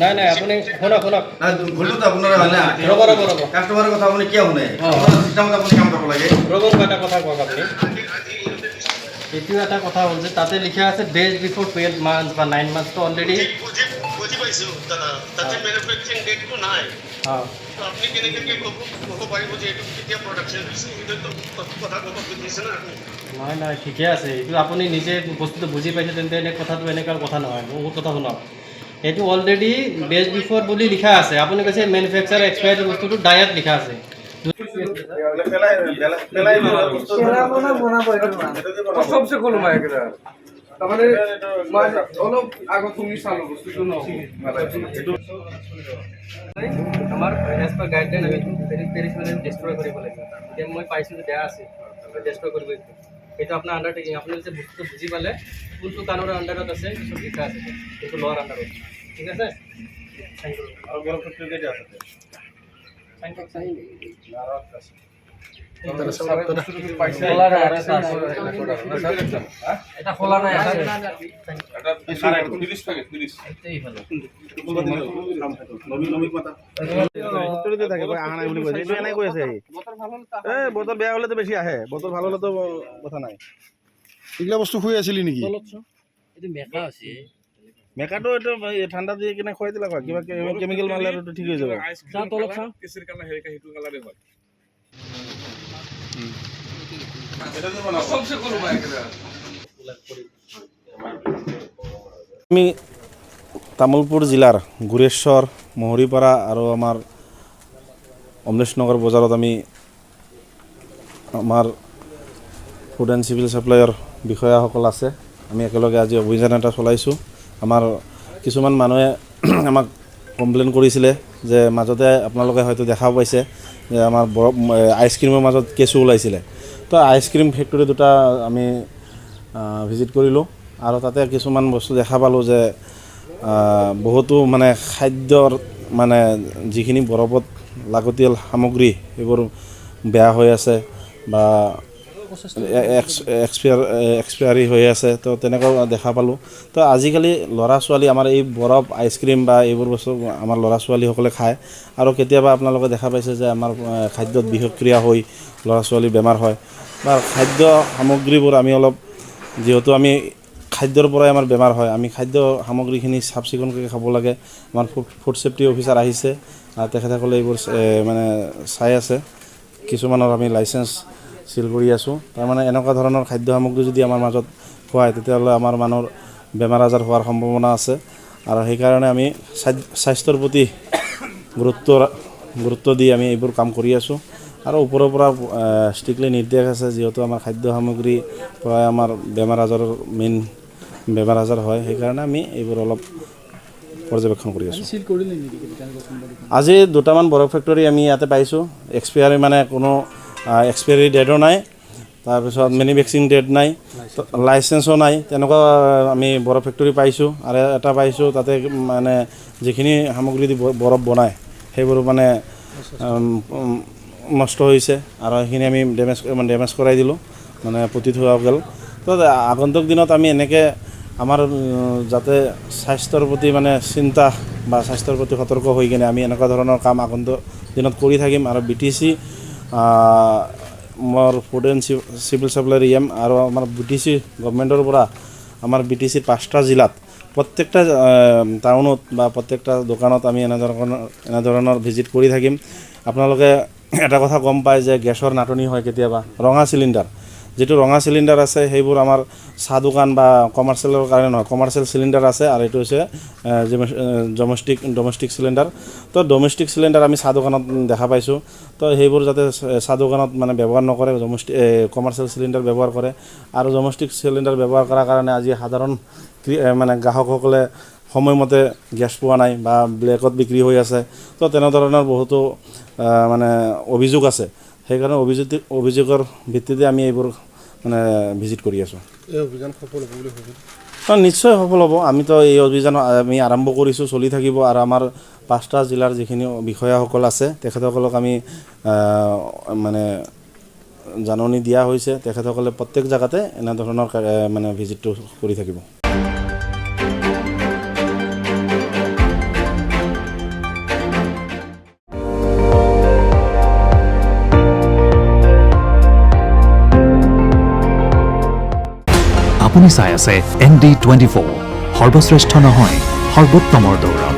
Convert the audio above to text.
নাই নাই আপুনি শুনক শুনক ভুলটো আপোনাৰা হয় না ৰ'ব ৰ'ব ৰ'ব কাস্টমাৰেৰ কথা আপনি কিয় শুনে সিস্টেমত আপনি কাম কৰিব লাগে ৰ'ব এটা কথা কওক আপুনি এইটো এটা কথা হ'ল যে তাতে লিখা আছে ডেজ বিফোর 12 মান্থস বা 9 মান্থস তো অলরেডি বুজি পাইছো দাদা তাতে ম্যানুফ্যাকচারিং ডেটটো নাই আপনি কেনেকৈ ক'ব পাৰিব যে এইটো কেতিয়া প্ৰডাকশ্যন হৈছে এইটো কথা ক'ব বুজিছে না নহয় নহয় ঠিকে আছে এইটো আপুনি নিজে বস্তুটো বুজি পাইছে তেন্তে এনে কথাটো এনেকুৱা কথা নহয় বহুত কথা শুনক এইটো অলৰেডি ডেজ বিফোৰ বুলি লিখা আছে আপুনি কৈছে মেনুফেকচাৰ এক্সপায়াৰ্ড বস্তুটো ডায়েট লিখা আছে सबसे खोलो मैं एकरा তাৰমানে অলপ আগত তুমি চালো বস্তুটো ন আমাৰ এজ পাৰ গাইডলাইন আমি পেৰিছ মানে ডিষ্ট্ৰয় কৰিব লাগিব এতিয়া মই পাইছোঁ যে বেয়া আছে ডিষ্ট্ৰয় কৰিব লাগিব এইটো আপোনাৰ আণ্ডাৰটেকিং আপুনি যে বস্তুটো বুজি পালে কোনটো কানৰ আণ্ডাৰত আছে চব লিখা আছে এইটো লোৱাৰ আণ্ডাৰত ঠিক আছে থেংক ইউ আৰু গৰম ফেক্টৰী কেতিয়া আছে থেংক ইউ এটা খোলা নাই আছে ফেক্টৰীতে থাকে আহা নাই বুলি কৈছে এইটো এনে কৈ আছে বতৰ বেয়া হ'লেতো বেছি আহে বতৰ ভাল হ'লেতো কথা নাই এইগিলা বস্তু শুই আছিলি নেকি এইটো মেকা আছে মেকাটো এইটো ঠাণ্ডা দি কিনে খুৱাই দিলা হয় কিবা কেমিকেল মাৰিলে আৰু ঠিক হৈ যাব চাওঁ তলত চাওঁ কেসিৰ কালাৰ হেৰিকা হেতু কালাৰে হয় सबसे खोलो मैं एकरा আমি তামুলপুৰ জিলাৰ গুৰেশ্বৰ মহৰীপাৰা আৰু আমাৰ অমলেশনগৰ বজাৰত আমি আমাৰ ফুড এণ্ড চিভিল ছাপ্লাইৰ বিষয়াসকল আছে আমি একেলগে আজি অভিযান এটা চলাইছোঁ আমাৰ কিছুমান মানুহে আমাক কমপ্লেইন কৰিছিলে যে মাজতে আপোনালোকে হয়তো দেখা পাইছে যে আমাৰ আইচক্ৰীমৰ মাজত কেঁচু ওলাইছিলে তো আইচক্ৰীম ফেক্টৰী দুটা আমি ভিজিট কৰিলোঁ আৰু তাতে কিছুমান বস্তু দেখা পালোঁ যে বহুতো মানে খাদ্যৰ মানে যিখিনি বৰফত লাগতিয়াল সামগ্ৰী এইবোৰ বেয়া হৈ আছে বা এক্সপায়াৰী হৈ আছে তো তেনেকুৱা দেখা পালোঁ তো আজিকালি ল'ৰা ছোৱালী আমাৰ এই বৰফ আইচক্ৰীম বা এইবোৰ বস্তু আমাৰ ল'ৰা ছোৱালীসকলে খায় আৰু কেতিয়াবা আপোনালোকে দেখা পাইছে যে আমাৰ খাদ্যত বিষক্ৰিয়া হৈ ল'ৰা ছোৱালী বেমাৰ হয় বা খাদ্য সামগ্ৰীবোৰ আমি অলপ যিহেতু আমি খাদ্যৰ পৰাই আমাৰ বেমাৰ হয় আমি খাদ্য সামগ্ৰীখিনি চাফ চিকুণকৈ খাব লাগে আমাৰ ফুড ছেফটি অফিচাৰ আহিছে তেখেতসকলে এইবোৰ মানে চাই আছে কিছুমানৰ আমি লাইচেঞ্চ চিল কৰি আছোঁ তাৰমানে এনেকুৱা ধৰণৰ খাদ্য সামগ্ৰী যদি আমাৰ মাজত খুৱায় তেতিয়াহ'লে আমাৰ মানুহৰ বেমাৰ আজাৰ হোৱাৰ সম্ভাৱনা আছে আৰু সেইকাৰণে আমি স্বাস্থ্যৰ প্ৰতি গুৰুত্ব দি আমি এইবোৰ কাম কৰি আছোঁ আৰু ওপৰৰ পৰা ষ্ট্ৰিকলি নিৰ্দেশ আছে যিহেতু আমাৰ খাদ্য সামগ্ৰী প্ৰায় আমাৰ বেমাৰ আজাৰৰ মেইন বেমাৰ আজাৰ হয় সেইকাৰণে আমি এইবোৰ অলপ পৰ্যবেক্ষণ কৰি আছোঁ আজি দুটামান বৰফ ফেক্টৰী আমি ইয়াতে পাইছোঁ এক্সপায়াৰী মানে কোনো এক্সপায়াৰী ডেটো নাই তাৰপিছত মেনুফেকচাৰিং ডেট নাই লাইচেঞ্চো নাই তেনেকুৱা আমি বৰফ ফেক্টৰী পাইছোঁ আৰু এটা পাইছোঁ তাতে মানে যিখিনি সামগ্ৰী দি বৰফ বনায় সেইবোৰ মানে নষ্ট হৈছে আৰু সেইখিনি আমি ডেমেজ কৰাই দিলোঁ মানে পুতি থোৱা গ'ল তো আগন্তুক দিনত আমি এনেকৈ আমাৰ যাতে স্বাস্থ্যৰ প্ৰতি মানে চিন্তা বা স্বাস্থ্যৰ প্ৰতি সতৰ্ক হৈ কিনে আমি এনেকুৱা ধৰণৰ কাম আগন্তুক দিনত কৰি থাকিম আৰু BTC মোৰ ফুড এণ্ড চিভিল ছাপ্লাই আৰু আমাৰ BTC গভৰ্ণমেণ্টৰ পৰা আমাৰ BTC 5টা জিলাত প্ৰত্যেকটা টাউনত বা প্ৰত্যেকটা দোকানত আমি এনেধৰণৰ ভিজিট কৰি থাকিম আপোনালোকে এটা কথা গম পায় যে গেছৰ নাটনি হয় কেতিয়াবা ৰঙা চিলিণ্ডাৰ যেটো ৰঙা চিলিণ্ডাৰ আছে সেইবোৰ আমাৰ চাহ দোকান বা কমাৰ্চিয়েলৰ কাৰণে নহয় কমাৰ্চিয়েল চিলিণ্ডাৰ আছে আৰু এইটো হৈছে ডমেষ্টিক চিলিণ্ডাৰ তো ডমেষ্টিক চিলিণ্ডাৰ আমি চাহ দোকানত দেখা পাইছোঁ তো সেইবোৰ যাতে চাহ দোকানত মানে ব্যৱহাৰ নকৰে কমাৰ্চিয়েল চিলিণ্ডাৰ ব্যৱহাৰ কৰে আৰু ডমেষ্টিক চিলিণ্ডাৰ ব্যৱহাৰ কৰাৰ কাৰণে আজি সাধাৰণ মানে গ্ৰাহকসকলে সময়মতে গেছ পোৱা নাই বা ব্লেকত বিক্ৰী হৈ আছে তো তেনেধৰণৰ বহুতো মানে অভিযোগ আছে সেইকাৰণে অভিযোগৰ ভিত্তিতে আমি এইবোৰ মানে ভিজিট কৰি আছোঁ এই অভিযান সফল হ'ব বুলি ভাবোঁ নিশ্চয় সফল হ'ব আমিতো এই অভিযান আমি আৰম্ভ কৰিছোঁ চলি থাকিব আৰু আমাৰ 5টা জিলাৰ যিখিনি বিষয়াসকল আছে তেখেতসকলক আমি মানে জাননী দিয়া হৈছে তেখেতসকলে প্ৰত্যেক জাগাতে এনে ধৰণৰ মানে ভিজিটটো কৰি থাকিব আপুনি চাই আছে ND24 সৰ্বশ্ৰেষ্ঠ নহয় সৰ্বোত্তমৰ দৌৰত।